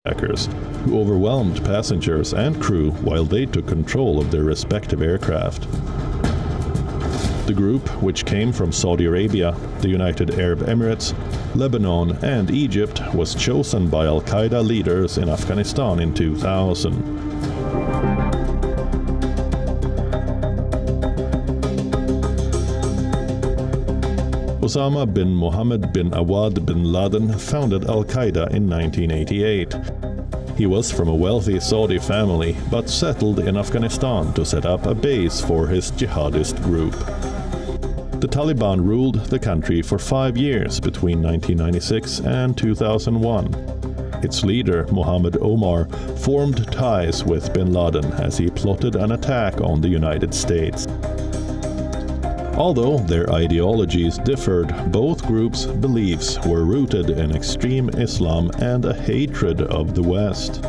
hijackers who overwhelmed passengers and crew while they took control of their respective aircraft. The group, which came from Saudi Arabia, the United Arab Emirates, Lebanon, and Egypt, was chosen by Al-Qaeda leaders in Afghanistan in 2000. Osama bin Mohammed bin Awad bin Laden founded Al-Qaeda in 1988. He was from a wealthy Saudi family, but settled in Afghanistan to set up a base for his jihadist group. The Taliban ruled the country for 5 years between 1996 and 2001. Its leader, Mohammed Omar, formed ties with bin Laden as he plotted an attack on the United States. Although their ideologies differed, both groups' beliefs were rooted in extreme Islam and a hatred of the West.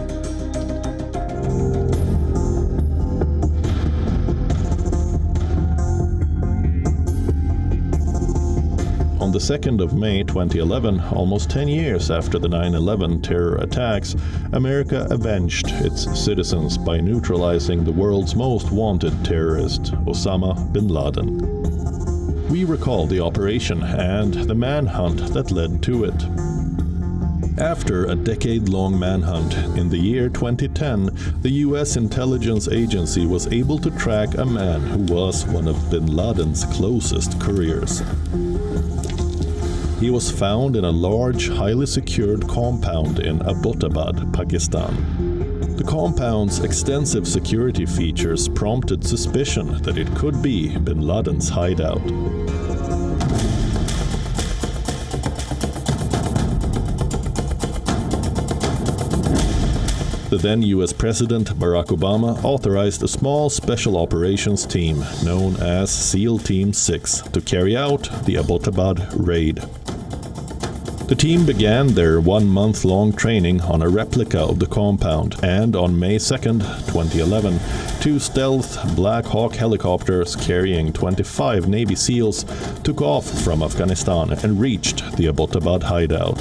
On the 2nd of May 2011, almost 10 years after the 9/11 terror attacks, America avenged its citizens by neutralizing the world's most wanted terrorist, Osama bin Laden. We recall the operation and the manhunt that led to it. After a decade-long manhunt, in the year 2010, the US intelligence agency was able to track a man who was one of bin Laden's closest couriers. He was found in a large, highly secured compound in Abbottabad, Pakistan. The compound's extensive security features prompted suspicion that it could be bin Laden's hideout. The then US President Barack Obama authorized a small special operations team known as SEAL Team 6 to carry out the Abbottabad raid. The team began their 1-month-long training on a replica of the compound, and on May 2, 2011, 2 stealth Black Hawk helicopters carrying 25 Navy SEALs took off from Afghanistan and reached the Abbottabad hideout.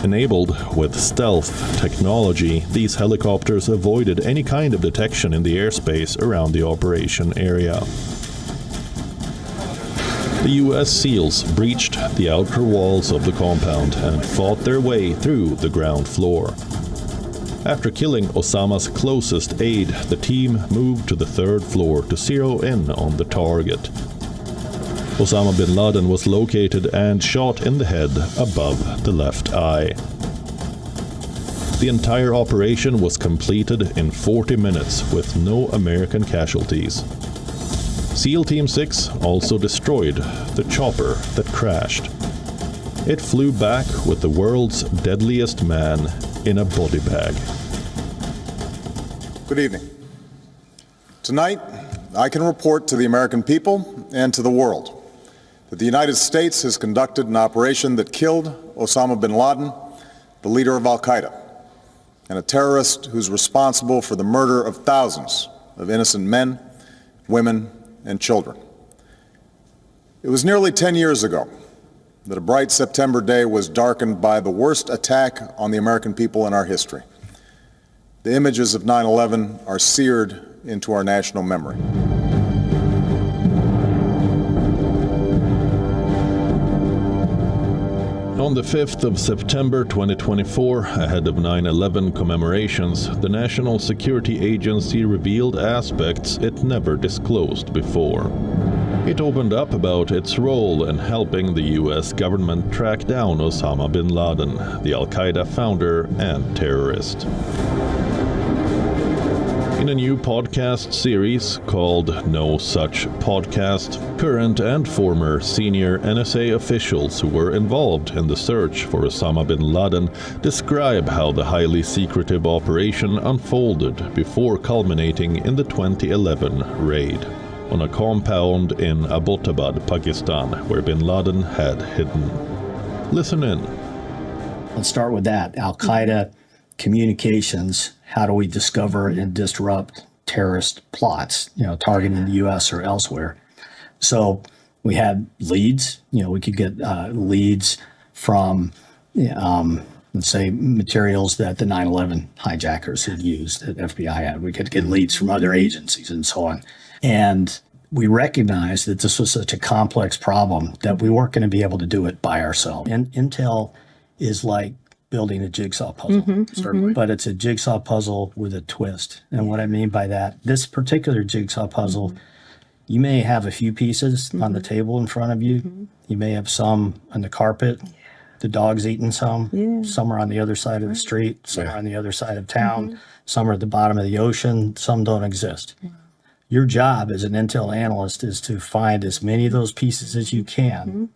Enabled with stealth technology, these helicopters avoided any kind of detection in the airspace around the operation area. The US SEALs breached the outer walls of the compound and fought their way through the ground floor. After killing Osama's closest aide, the team moved to the 3rd floor to zero in on the target. Osama bin Laden was located and shot in the head above the left eye. The entire operation was completed in 40 minutes with no American casualties. SEAL Team 6 also destroyed the chopper that crashed. It flew back with the world's deadliest man in a body bag. Good evening. Tonight, I can report to the American people and to the world that the United States has conducted an operation that killed Osama bin Laden, the leader of Al-Qaeda, and a terrorist who's responsible for the murder of thousands of innocent men, women, and children. It was nearly 10 years ago that a bright September day was darkened by the worst attack on the American people in our history. The images of 9/11 are seared into our national memory. On the 5th of September 2024, ahead of 9/11 commemorations, the National Security Agency revealed aspects it never disclosed before. It opened up about its role in helping the US government track down Osama bin Laden, the Al-Qaeda founder and terrorist. In a new podcast series called No Such Podcast, current and former senior NSA officials who were involved in the search for Osama bin Laden describe how the highly secretive operation unfolded before culminating in the 2011 raid on a compound in Abbottabad, Pakistan, where bin Laden had hidden. Listen in. Let's start with that. Al-Qaeda communications. How do we discover and disrupt terrorist plots, targeting the U.S. or elsewhere? So we had leads. We could get leads from let's say, materials that the 9/11 hijackers had used, that FBI had. We could get leads from other agencies and so on. And we recognized that this was such a complex problem that we weren't going to be able to do it by ourselves. And Intel is like building a jigsaw puzzle, but it's a jigsaw puzzle with a twist. And what I mean by that, this particular jigsaw puzzle, you may have a few pieces on the table in front of you. You may have some on the carpet. The dog's eating some. Some are on the other side of the street. Some are on the other side of town. Some are at the bottom of the ocean. Some don't exist. Your job as an Intel analyst is to find as many of those pieces as you can,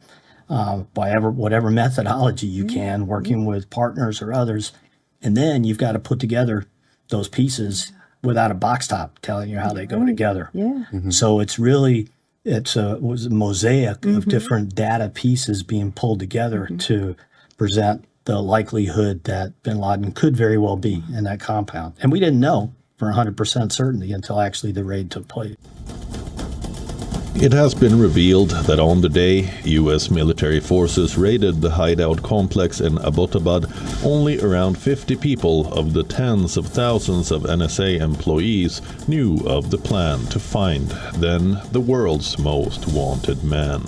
by whatever methodology you can, working with partners or others. And then you've got to put together those pieces without a box top telling you how they go together. So it's really, it was a mosaic of different data pieces being pulled together to present the likelihood that bin Laden could very well be in that compound. And we didn't know for 100% certainty until actually the raid took place. It has been revealed that on the day U.S. military forces raided the hideout complex in Abbottabad, only around 50 people of the tens of thousands of NSA employees knew of the plan to find then the world's most wanted man.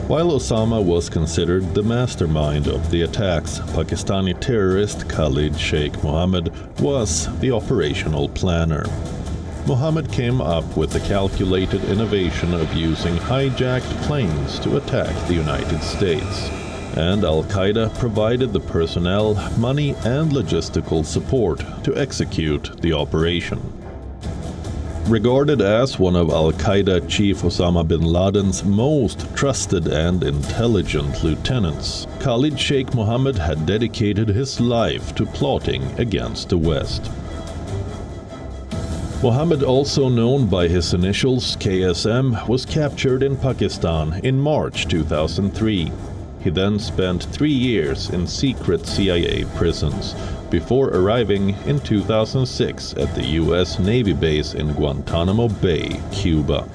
While Osama was considered the mastermind of the attacks, Pakistani terrorist Khalid Sheikh Mohammed was the operational planner. Mohammed came up with the calculated innovation of using hijacked planes to attack the United States. And Al-Qaeda provided the personnel, money, and logistical support to execute the operation. Regarded as one of Al-Qaeda chief Osama bin Laden's most trusted and intelligent lieutenants, Khalid Sheikh Mohammed had dedicated his life to plotting against the West. Mohammed, also known by his initials KSM, was captured in Pakistan in March 2003. He then spent 3 years in secret CIA prisons, before arriving in 2006 at the U.S. Navy base in Guantanamo Bay, Cuba.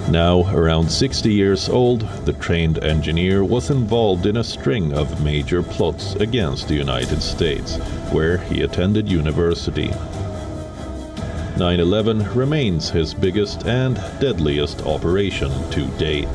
Now around 60 years old, the trained engineer was involved in a string of major plots against the United States, where he attended university. 9/11 remains his biggest and deadliest operation to date.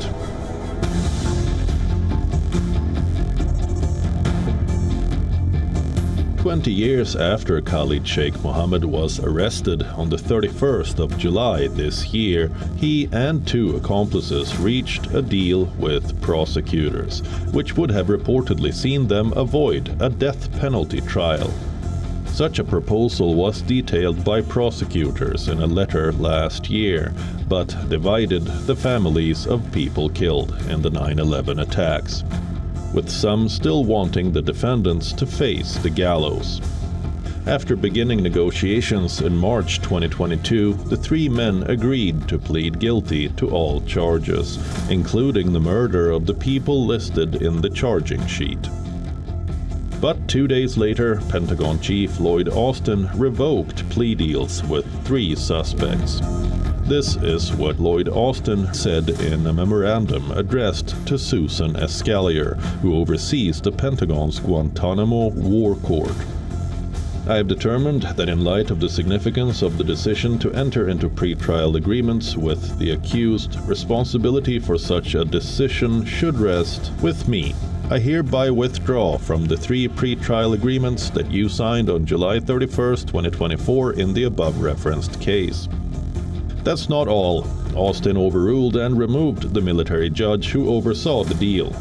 "20 years after Khalid Sheikh Mohammed was arrested on the 31st of July this year, he and 2 accomplices reached a deal with prosecutors, which would have reportedly seen them avoid a death penalty trial. Such a proposal was detailed by prosecutors in a letter last year, but divided the families of people killed in the 9/11 attacks, with some still wanting the defendants to face the gallows. After beginning negotiations in March 2022, the 3 men agreed to plead guilty to all charges, including the murder of the people listed in the charging sheet. But 2 days later, Pentagon Chief Lloyd Austin revoked plea deals with 3 suspects. This is what Lloyd Austin said in a memorandum addressed to Susan Escalier, who oversees the Pentagon's Guantanamo War Court. "I have determined that in light of the significance of the decision to enter into pretrial agreements with the accused, responsibility for such a decision should rest with me. I hereby withdraw from the 3 pretrial agreements that you signed on July 31st, 2024 in the above-referenced case." That's not all. Austin overruled and removed the military judge who oversaw the deal.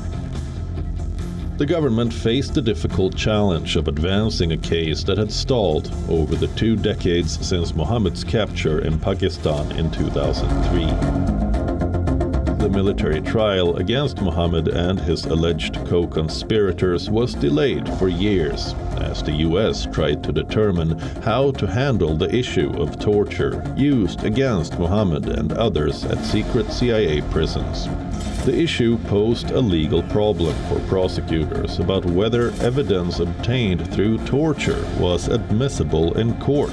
The government faced the difficult challenge of advancing a case that had stalled over the 2 decades since Mohammed's capture in Pakistan in 2003. The military trial against Mohammed and his alleged co-conspirators was delayed for years, as the U.S. tried to determine how to handle the issue of torture used against Mohammed and others at secret CIA prisons. The issue posed a legal problem for prosecutors about whether evidence obtained through torture was admissible in court.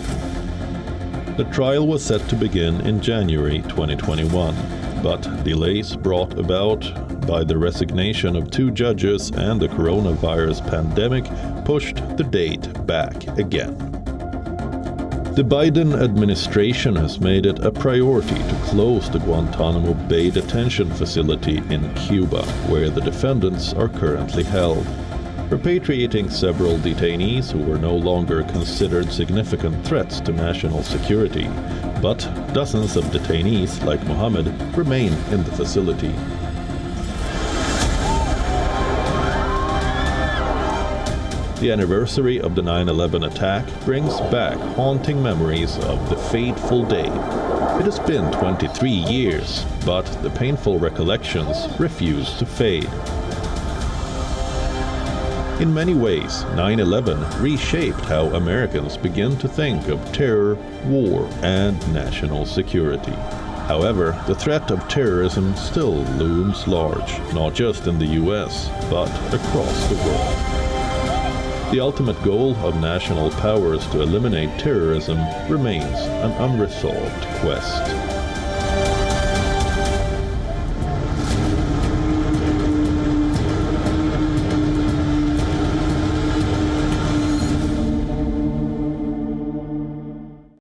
The trial was set to begin in January 2021. but delays brought about by the resignation of 2 judges and the coronavirus pandemic pushed the date back again. The Biden administration has made it a priority to close the Guantanamo Bay detention facility in Cuba, where the defendants are currently held, repatriating several detainees who were no longer considered significant threats to national security. But dozens of detainees, like Mohammed, remain in the facility. The anniversary of the 9/11 attack brings back haunting memories of the fateful day. It has been 23 years, but the painful recollections refuse to fade. In many ways, 9/11 reshaped how Americans begin to think of terror, war, and national security. However, the threat of terrorism still looms large, not just in the US, but across the world. The ultimate goal of national powers to eliminate terrorism remains an unresolved quest.